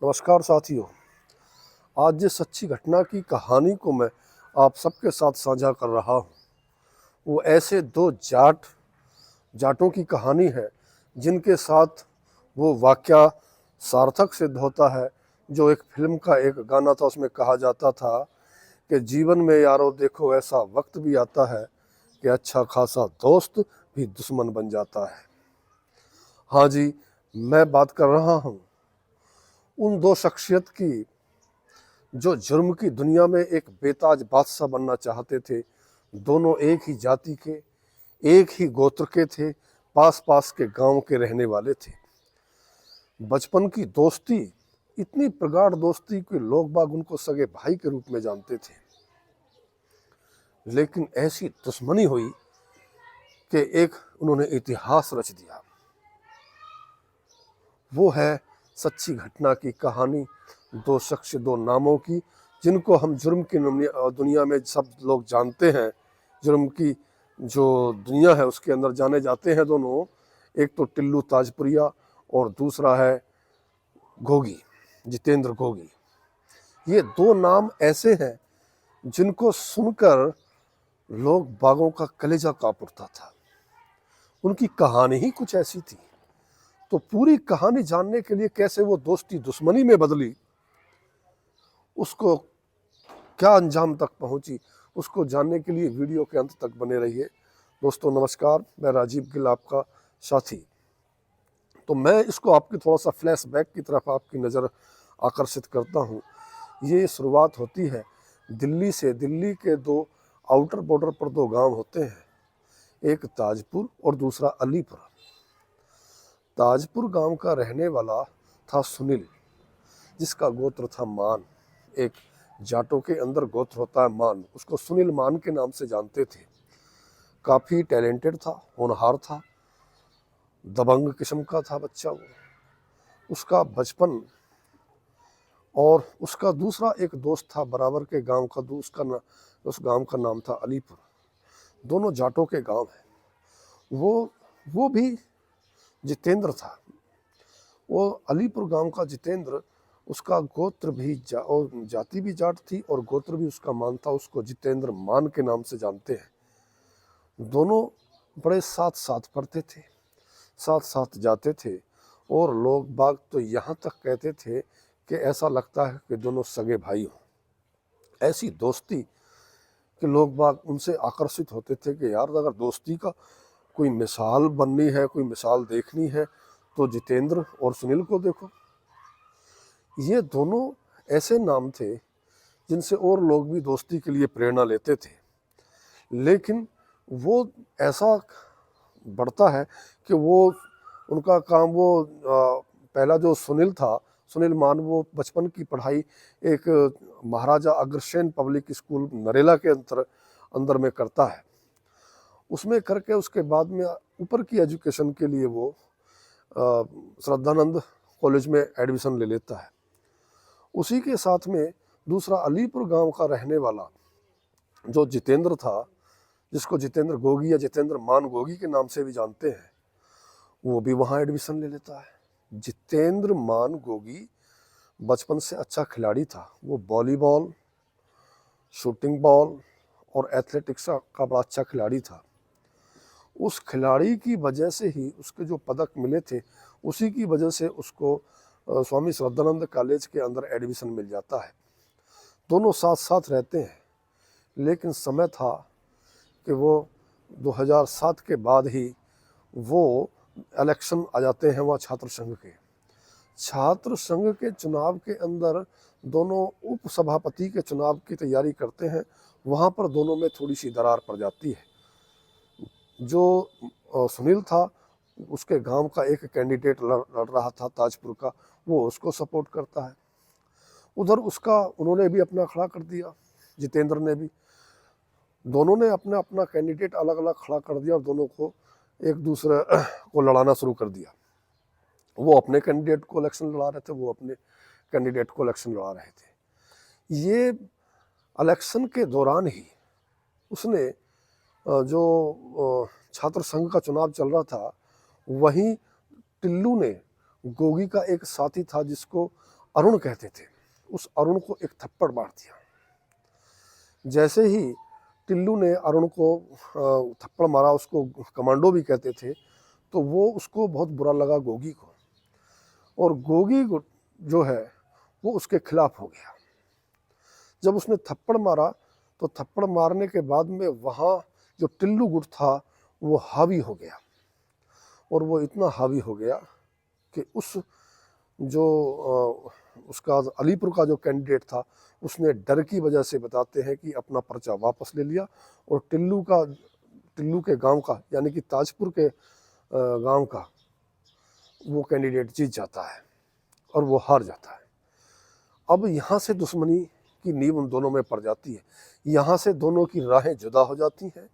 नमस्कार साथियों। आज जिस सच्ची घटना की कहानी को मैं आप सबके साथ साझा कर रहा हूँ वो ऐसे दो जाटों की कहानी है जिनके साथ वो वाकया सार्थक सिद्ध होता है। जो एक फिल्म का एक गाना था, उसमें कहा जाता था कि जीवन में यारो देखो ऐसा वक्त भी आता है कि अच्छा खासा दोस्त भी दुश्मन बन जाता है। हाँ जी, मैं बात कर रहा हूँ उन दो शख्सियत की जो जुर्म की दुनिया में एक बेताज बादशाह बनना चाहते थे। दोनों एक ही जाति के, एक ही गोत्र के थे, पास पास के गांव के रहने वाले थे। बचपन की दोस्ती इतनी प्रगाढ़ दोस्ती कि लोग बाग उनको सगे भाई के रूप में जानते थे। लेकिन ऐसी दुश्मनी हुई कि एक उन्होंने इतिहास रच दिया। वो है सच्ची घटना की कहानी, दो शख्स दो नामों की, जिनको हम जुर्म की दुनिया में सब लोग जानते हैं। जुर्म की जो दुनिया है उसके अंदर जाने जाते हैं दोनों। एक तो टिल्लू ताजपुरिया और दूसरा है गोगी, जितेंद्र गोगी। ये दो नाम ऐसे हैं जिनको सुनकर लोग बागों का कलेजा कांप उठता था। उनकी कहानी ही कुछ ऐसी थी। तो पूरी कहानी जानने के लिए कैसे वो दोस्ती दुश्मनी में बदली, उसको क्या अंजाम तक पहुंची, उसको जानने के लिए वीडियो के अंत तक बने रहिए। दोस्तों नमस्कार, मैं राजीव गिल आपका साथी। तो मैं इसको आपकी थोड़ा सा फ्लैशबैक की तरफ आपकी नज़र आकर्षित करता हूँ। ये शुरुआत होती है दिल्ली से। दिल्ली के दो आउटर बॉर्डर पर दो गांव होते हैं, एक ताजपुर और दूसरा अलीपुर। ताजपुर गांव का रहने वाला था सुनील, जिसका गोत्र था मान। एक जाटों के अंदर गोत्र होता है मान, उसको सुनील मान के नाम से जानते थे। काफ़ी टैलेंटेड था, होनहार था, दबंग किस्म का था बच्चा वो। उसका बचपन और उसका दूसरा एक दोस्त था बराबर के गांव का, उस गांव का नाम था अलीपुर। दोनों जाटों के गांव हैं। वो भी जितेंद्र था। वो अलीपुर गांव का जितेंद्र, उसका गोत्र भी और जाति भी जाट थी और गोत्र भी उसका मान था। उसको जितेंद्र मान के नाम से जानते हैं। दोनों बड़े साथ साथ पढ़ते थे, साथ साथ जाते थे और लोग बाग तो यहाँ तक कहते थे कि ऐसा लगता है कि दोनों सगे भाई हों। ऐसी दोस्ती कि लोग बाग उनसे आकर्षित होते थे कि यार अगर दोस्ती का कोई मिसाल बननी है, कोई मिसाल देखनी है तो जितेंद्र और सुनील को देखो। ये दोनों ऐसे नाम थे जिनसे और लोग भी दोस्ती के लिए प्रेरणा लेते थे। लेकिन वो ऐसा बढ़ता है कि वो उनका काम वो पहला जो सुनील था, सुनील मान, वो बचपन की पढ़ाई एक महाराजा अग्रसेन पब्लिक स्कूल नरेला के अंदर में करता है। उसमें करके उसके बाद में ऊपर की एजुकेशन के लिए वो श्रद्धानंद कॉलेज में एडमिशन ले लेता है। उसी के साथ में दूसरा अलीपुर गांव का रहने वाला जो जितेंद्र था, जिसको जितेंद्र गोगी या जितेंद्र मान गोगी के नाम से भी जानते हैं, वो भी वहाँ एडमिशन ले लेता है। जितेंद्र मान गोगी बचपन से अच्छा खिलाड़ी था। वो वॉलीबॉल, शूटिंग बॉल और एथलेटिक्स का बड़ा अच्छा खिलाड़ी था। उस खिलाड़ी की वजह से ही उसके जो पदक मिले थे, उसी की वजह से उसको स्वामी श्रद्धानंद कॉलेज के अंदर एडमिशन मिल जाता है। दोनों साथ साथ रहते हैं। लेकिन समय था कि वो 2007 के बाद ही वो इलेक्शन आ जाते हैं वहाँ छात्र संघ के। छात्र संघ के चुनाव के अंदर दोनों उप सभापति के चुनाव की तैयारी करते हैं। वहाँ पर दोनों में थोड़ी सी दरार पड़ जाती है। जो सुनील था, उसके गांव का एक कैंडिडेट लड़ रहा था ताजपुर का, वो उसको सपोर्ट करता है। उधर उसका उन्होंने भी अपना खड़ा कर दिया, जितेंद्र ने भी। दोनों ने अपना अपना कैंडिडेट अलग अलग खड़ा कर दिया और दोनों को एक दूसरे को लड़ाना शुरू कर दिया। वो अपने कैंडिडेट को इलेक्शन लड़ा रहे थे, वो अपने कैंडिडेट को इलेक्शन लड़ा रहे थे। ये इलेक्शन के दौरान ही उसने जो छात्र संघ का चुनाव चल रहा था, वहीं टिल्लू ने, गोगी का एक साथी था जिसको अरुण कहते थे, उस अरुण को एक थप्पड़ मार दिया। जैसे ही टिल्लू ने अरुण को थप्पड़ मारा, उसको कमांडो भी कहते थे, तो वो उसको बहुत बुरा लगा गोगी को, और गोगी जो है वो उसके खिलाफ हो गया। जब उसने थप्पड़ मारा तो थप्पड़ मारने के बाद में वहाँ जो टिल्लू गुट था वो हावी हो गया, और वो इतना हावी हो गया कि जो उसका अलीपुर का जो कैंडिडेट था उसने डर की वजह से, बताते हैं कि अपना पर्चा वापस ले लिया, और टिल्लू के गांव का, यानी कि ताजपुर के गांव का वो कैंडिडेट जीत जाता है और वो हार जाता है। अब यहाँ से दुश्मनी की नींव उन दोनों में पड़ जाती है, यहाँ से दोनों की राहें जुदा हो जाती हैं।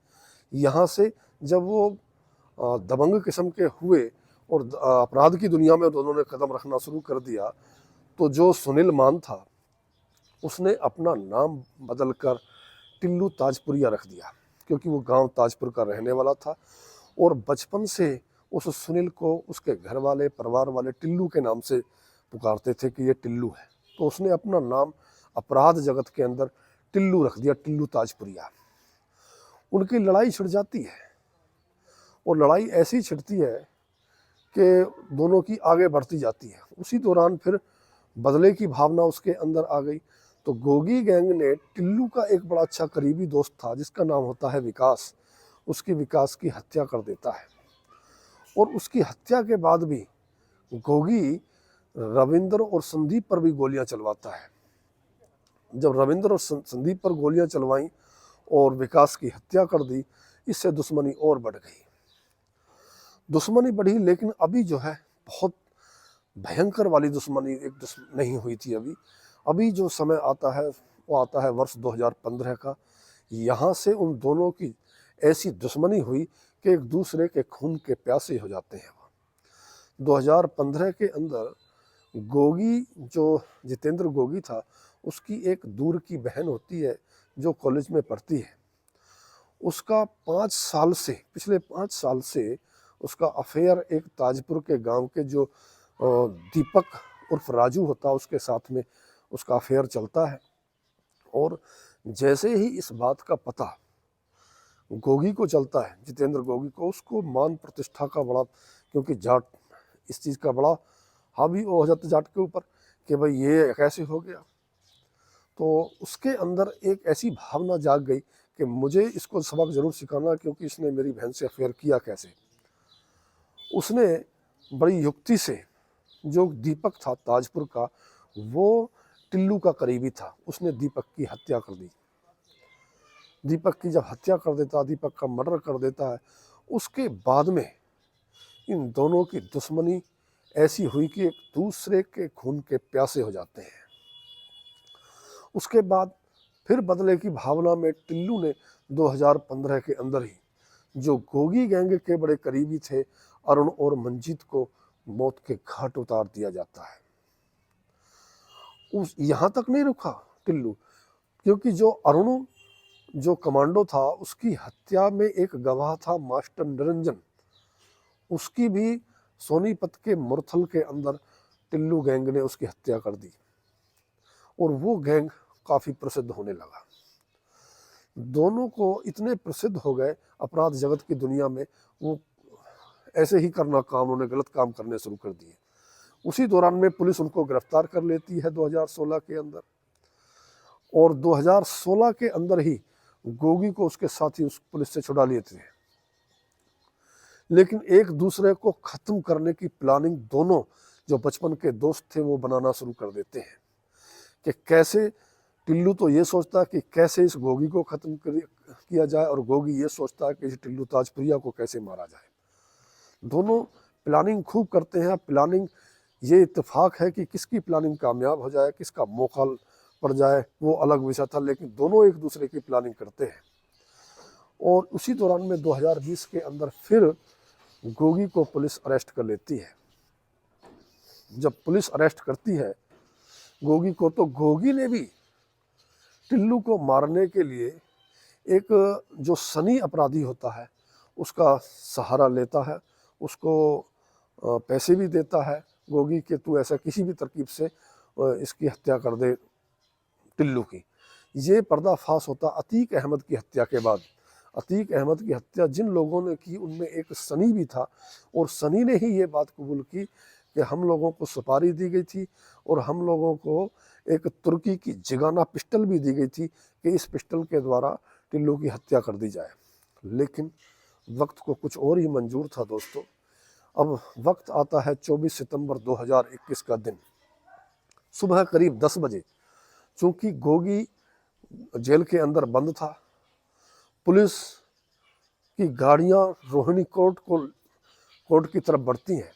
यहाँ से जब वो दबंग किस्म के हुए और अपराध की दुनिया में दोनों ने कदम रखना शुरू कर दिया, तो जो सुनील मान था उसने अपना नाम बदलकर टिल्लू ताजपुरिया रख दिया, क्योंकि वो गांव ताजपुर का रहने वाला था, और बचपन से उस सुनील को उसके घर वाले, परिवार वाले टिल्लू के नाम से पुकारते थे कि ये टिल्लू है। तो उसने अपना नाम अपराध जगत के अंदर टिल्लू रख दिया, टिल्लू ताजपुरिया। उनकी लड़ाई छिड़ जाती है, और लड़ाई ऐसी छिड़ती है कि दोनों की आगे बढ़ती जाती है। उसी दौरान फिर बदले की भावना उसके अंदर आ गई, तो गोगी गैंग ने टिल्लू का एक बड़ा अच्छा करीबी दोस्त था जिसका नाम होता है विकास, उसकी विकास की हत्या कर देता है। और उसकी हत्या के बाद भी गोगी रविंद्र और संदीप पर भी गोलियां चलवाता है। जब रविंद्र और संदीप पर गोलियां चलवाई और विकास की हत्या कर दी, इससे दुश्मनी और बढ़ गई। दुश्मनी बढ़ी, लेकिन अभी जो है बहुत भयंकर वाली दुश्मनी नहीं हुई थी। अभी जो समय आता है वो आता है वर्ष 2015 का। यहाँ से उन दोनों की ऐसी दुश्मनी हुई कि एक दूसरे के खून के प्यासे हो जाते हैं। 2015 के अंदर गोगी, जो जितेंद्र गोगी था, उसकी एक दूर की बहन होती है जो कॉलेज में पढ़ती है। उसका पिछले 5 साल से उसका अफेयर एक ताजपुर के गांव के जो दीपक उर्फ राजू होता है उसके साथ में उसका अफेयर चलता है। और जैसे ही इस बात का पता गोगी को चलता है, जितेंद्र गोगी को, उसको मान प्रतिष्ठा का बड़ा, क्योंकि जाट इस चीज़ का बड़ा हावी हो जाता जाट के ऊपर कि भाई ये कैसे हो गया। तो उसके अंदर एक ऐसी भावना जाग गई कि मुझे इसको सबक ज़रूर सिखाना, क्योंकि इसने मेरी बहन से अफेयर किया कैसे। उसने बड़ी युक्ति से, जो दीपक था ताजपुर का, वो टिल्लू का करीबी था, उसने दीपक की हत्या कर दी। दीपक की जब हत्या कर देता, दीपक का मर्डर कर देता है, उसके बाद में इन दोनों की दुश्मनी ऐसी हुई कि एक दूसरे के खून के प्यासे हो जाते हैं। उसके बाद फिर बदले की भावना में टिल्लू ने 2015 के अंदर ही जो गोगी गैंग के बड़े करीबी थे अरुण और मंजीत को मौत के घाट उतार दिया जाता है। यहाँ तक नहीं रुका टिल्लू, क्योंकि जो अरुण जो कमांडो था उसकी हत्या में एक गवाह था मास्टर निरंजन, उसकी भी सोनीपत के मुरथल के अंदर टिल्लू गैंग ने उसकी हत्या कर दी, और वो गैंग काफ़ी प्रसिद्ध होने लगा। दोनों को इतने प्रसिद्ध हो गए अपराध जगत की दुनिया में, वो ऐसे ही करना काम, उन्होंने गलत काम करने शुरू कर दिए। उसी दौरान में पुलिस उनको गिरफ्तार कर लेती है 2016 के अंदर, और 2016 के अंदर ही गोगी को उसके साथी उस पुलिस से छुड़ा लेते हैं। लेकिन एक दूसरे को ख़त्म करने की प्लानिंग दोनों जो बचपन के दोस्त थे वो बनाना शुरू कर देते हैं कि कैसे, टिल्लू तो ये सोचता है कि कैसे इस गोगी को ख़त्म किया जाए, और गोगी ये सोचता है कि इस टिल्लू ताजपुरिया को कैसे मारा जाए। दोनों प्लानिंग खूब करते हैं। प्लानिंग ये इत्तेफाक है कि किसकी प्लानिंग कामयाब हो जाए, किसका मौका पड़ जाए वो अलग विषय था, लेकिन दोनों एक दूसरे की प्लानिंग करते हैं। और उसी दौरान में 2020 के अंदर फिर गोगी को पुलिस अरेस्ट कर लेती है। जब पुलिस अरेस्ट करती है गोगी को, तो गोगी ने भी टिल्लू को मारने के लिए एक जो सनी अपराधी होता है उसका सहारा लेता है, उसको पैसे भी देता है गोगी के तू ऐसा किसी भी तरकीब से इसकी हत्या कर दे टिल्लू की। ये पर्दाफाश होता अतीक अहमद की हत्या के बाद। अतीक अहमद की हत्या जिन लोगों ने की उनमें एक सनी भी था, और सनी ने ही ये बात कबूल की कि हम लोगों को सुपारी दी गई थी और हम लोगों को एक तुर्की की जिगाना पिस्टल भी दी गई थी कि इस पिस्टल के द्वारा टिल्लू की हत्या कर दी जाए। लेकिन वक्त को कुछ और ही मंजूर था दोस्तों। अब वक्त आता है 24 सितंबर 2021 का दिन, सुबह करीब 10 बजे। चूंकि गोगी जेल के अंदर बंद था, पुलिस की गाड़ियां रोहिणी कोर्ट की तरफ बढ़ती हैं।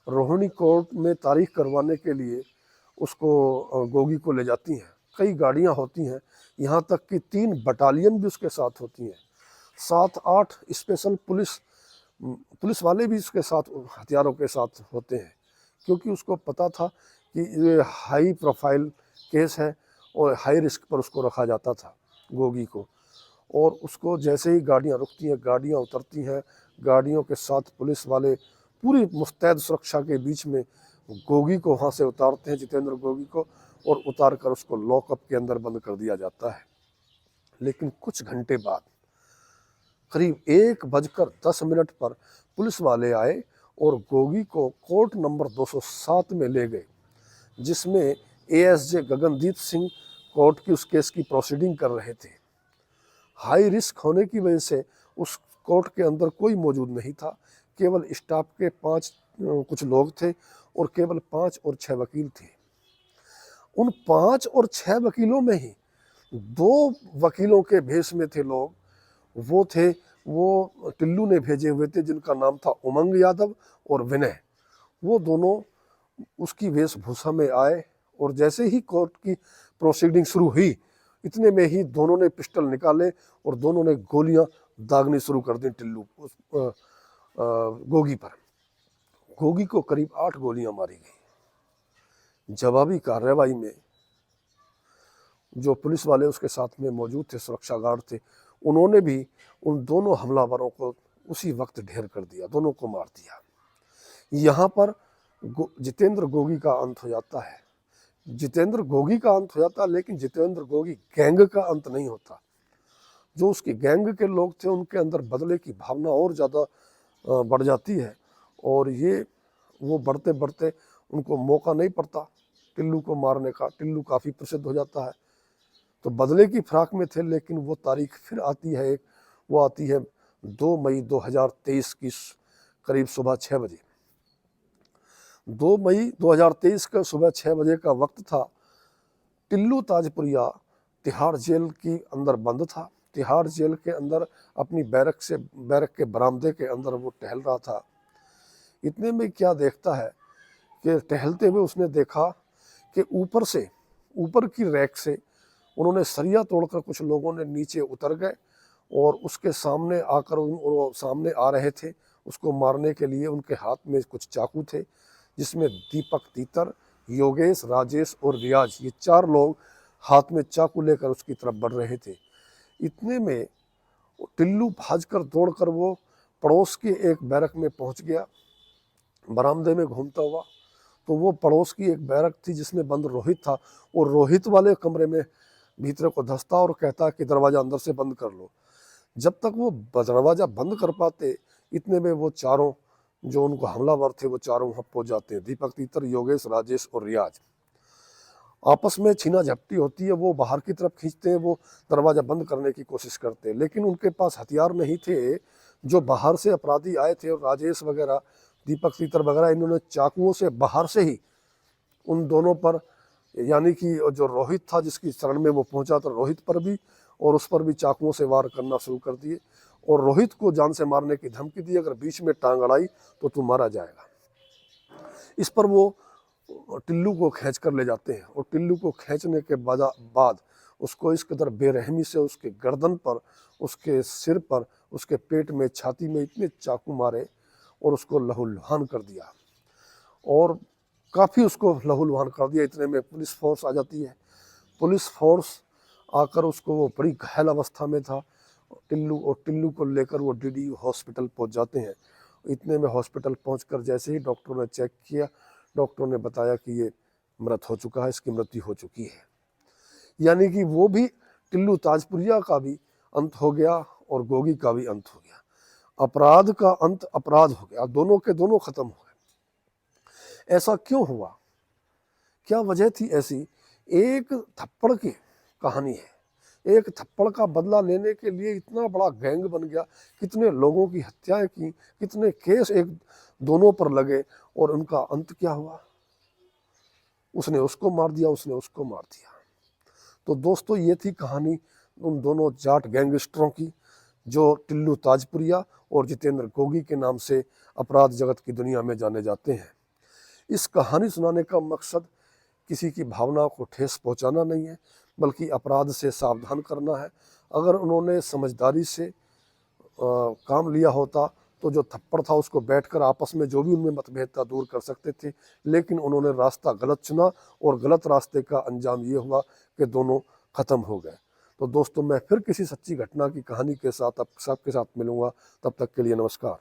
रोहिणी कोर्ट में तारीख करवाने के लिए उसको गोगी को ले जाती हैं। कई गाड़ियां होती हैं, यहाँ तक कि 3 बटालियन भी उसके साथ होती हैं। 7-8 स्पेशल पुलिस वाले भी उसके साथ हथियारों के साथ होते हैं, क्योंकि उसको पता था कि ये हाई प्रोफाइल केस है और हाई रिस्क पर उसको रखा जाता था गोगी को। और उसको जैसे ही गाड़ियाँ रुकती हैं, गाड़ियाँ उतरती हैं, गाड़ियों के साथ पुलिस वाले पूरी मुस्तैद सुरक्षा के बीच में गोगी को वहाँ से उतारते हैं, जितेंद्र गोगी को, और उतार कर उसको लॉकअप के अंदर बंद कर दिया जाता है। लेकिन कुछ घंटे बाद करीब 1:10 पर पुलिस वाले आए और गोगी को कोर्ट नंबर 207 में ले गए, जिसमें एएसजे गगनदीप सिंह कोर्ट की उस केस की प्रोसीडिंग कर रहे थे। हाई रिस्क होने की वजह से उस कोर्ट के अंदर कोई मौजूद नहीं था, केवल स्टाफ के 5 कुछ लोग थे और केवल 5 और 6 वकील थे। उन 5 और 6 वकीलों में ही 2 वकीलों के भेष में थे लोग, वो टिल्लू ने भेजे हुए थे, जिनका नाम था उमंग यादव और विनय। वो दोनों उसकी वेशभूषा में आए और जैसे ही कोर्ट की प्रोसीडिंग शुरू हुई, इतने में ही दोनों ने पिस्टल निकाले और दोनों ने गोलियां दागनी शुरू कर दी गोगी पर। गोगी को करीब 8 गोलियां मारी गई। जवाबी कार्रवाई में जो पुलिस वाले उसके साथ में मौजूद थे, सुरक्षा गार्ड थे, उन्होंने भी उन दोनों हमलावरों को उसी वक्त ढेर कर दिया, दोनों को मार दिया। यहाँ पर जितेंद्र गोगी का अंत हो जाता है। जितेंद्र गोगी का अंत हो जाता है, लेकिन जितेंद्र गोगी गैंग का अंत नहीं होता। जो उसकी गैंग के लोग थे, उनके अंदर बदले की भावना और ज़्यादा बढ़ जाती है, और वो बढ़ते बढ़ते उनको मौका नहीं पड़ता टिल्लू को मारने का। टिल्लू काफ़ी प्रसिद्ध हो जाता है, तो बदले की फिराक में थे। लेकिन वो तारीख फिर आती है, वो आती है 2 मई 2023 की करीब सुबह 6 बजे। 2 मई 2023 का सुबह 6 बजे का वक्त था। टिल्लू ताजपुरिया तिहाड़ जेल की अंदर बंद था। तिहाड़ जेल के अंदर अपनी बैरक के बरामदे के अंदर वो टहल रहा था। इतने में क्या देखता है कि टहलते हुए उसने देखा कि ऊपर की रैक से उन्होंने सरिया तोड़कर कुछ लोगों ने नीचे उतर गए और उसके सामने आकर वो सामने आ रहे थे उसको मारने के लिए। उनके हाथ में कुछ चाकू थे, जिसमें दीपक तीतर, योगेश, राजेश और रियाज, ये 4 लोग हाथ में चाकू लेकर उसकी तरफ बढ़ रहे थे। इतने में टिल्लू भागकर दौड़कर वो पड़ोस के एक बैरक में पहुंच गया, बरामदे में घूमता हुआ। तो वो पड़ोस की एक बैरक थी जिसमें बंद रोहित था, और रोहित वाले कमरे में भीतर को धंसता और कहता कि दरवाज़ा अंदर से बंद कर लो। जब तक वो दरवाज़ा बंद कर पाते, इतने में वो चारों जो उनको हमलावर थे वो चारों वहाँ पहुँच जाते हैं। दीपक तीतर, योगेश, राजेश और रियाज आपस में छीना झपटी होती है। वो बाहर की तरफ खींचते हैं, वो दरवाज़ा बंद करने की कोशिश करते हैं, लेकिन उनके पास हथियार नहीं थे। जो बाहर से अपराधी आए थे, और राजेश वगैरह, दीपक तीतर वगैरह, इन्होंने चाकुओं से बाहर से ही उन दोनों पर, यानी कि जो रोहित था जिसकी शरण में वो पहुंचा, तो रोहित पर भी और उस पर भी चाकुओं से वार करना शुरू कर दिए, और रोहित को जान से मारने की धमकी दी, अगर बीच में टांग अड़ाई तो तू मारा जाएगा। इस पर वो टिल्लू को खींच कर ले जाते हैं, और टिल्लू को खींचने के बाद उसको इस कदर बेरहमी से उसके गर्दन पर, उसके सिर पर, उसके पेट में, छाती में इतने चाकू मारे और उसको लहूलुहान कर दिया, और काफ़ी उसको लहूलुहान कर दिया। इतने में पुलिस फोर्स आ जाती है। पुलिस फोर्स आकर उसको, वो बड़ी घायल अवस्था में था टिल्लू को लेकर वो डीडी हॉस्पिटल पहुंच जाते हैं। इतने में हॉस्पिटल पहुंचकर जैसे ही डॉक्टरों ने चेक किया, डॉक्टरों ने बताया कि ये मृत हो चुका है, इसकी मृत्यु हो चुकी है। यानी कि वो भी टिल्लू ताजपुरिया का भी अंत हो गया और गोगी का भी अंत हो गया। अपराध का अंत अपराध हो गया, दोनों के दोनों खत्म हो गए। ऐसा क्यों हुआ, क्या वजह थी ऐसी? एक थप्पड़ की कहानी है। एक थप्पड़ का बदला लेने के लिए इतना बड़ा गैंग बन गया, कितने लोगों की हत्याएं की, कितने केस एक दोनों पर लगे, और उनका अंत क्या हुआ? उसने उसको मार दिया, उसने उसको मार दिया। तो दोस्तों, ये थी कहानी उन दोनों जाट गैंगस्टरों की, जो टिल्लू ताजपुरिया और जितेंद्र गोगी के नाम से अपराध जगत की दुनिया में जाने जाते हैं। इस कहानी सुनाने का मकसद किसी की भावना को ठेस पहुंचाना नहीं है, बल्कि अपराध से सावधान करना है। अगर उन्होंने समझदारी से काम लिया होता तो जो थप्पड़ था उसको बैठकर आपस में जो भी उनमें मतभेद था दूर कर सकते थे, लेकिन उन्होंने रास्ता गलत चुना और गलत रास्ते का अंजाम ये हुआ कि दोनों खत्म हो गए। तो दोस्तों, मैं फिर किसी सच्ची घटना की कहानी के साथ आप सबके साथ मिलूंगा। तब तक के लिए नमस्कार।